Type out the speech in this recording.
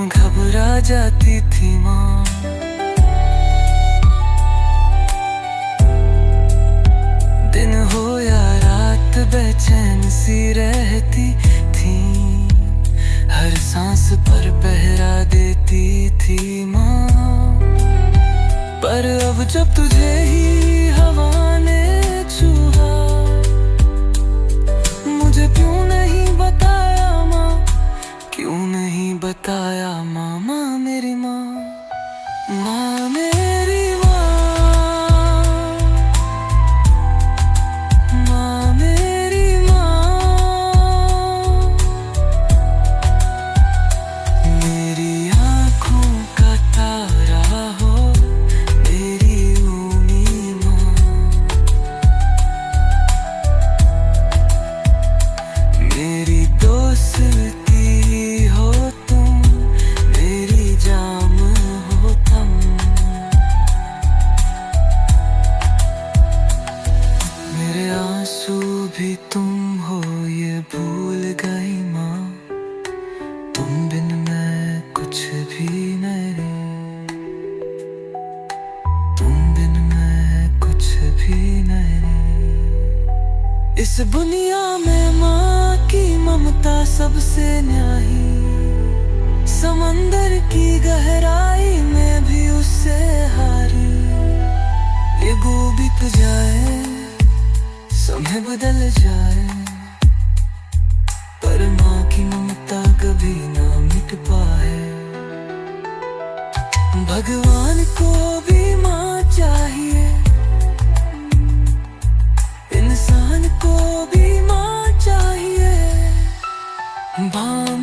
घबरा जाती थी माँ। दिन हो या रात बेचैन सी रहती थी, हर सांस पर पहरा देती थी माँ। पर अब जब तुझे ही हवा ने छुआ, मुझे क्यों नहीं बताया माँ, क्यों नहीं बताया माँ। माँ मेरी माँ, माँ मेरी माँ, माँ मेरी माँ। मेरी आँखों का तारा हो मेरी ऊनी माँ, मेरी दोस्ती हो तुम, मेरी जाम हो तुम। मेरे आंसू भी तुम हो ये भूल गई माँ, तुम बिन मैं कुछ भी नहीं, तुम बिन मैं कुछ भी नहीं। इस दुनिया में माँ की ममता सबसे न्याही, समंदर की गहराई में भी उससे हारी। ये गो बीत जाए, समय बदल जाए, पर माँ की ममता कभी ना मिट पाए। भगवान को भी माँ चाहिए, इंसान को भी माँ चाहिए। माँ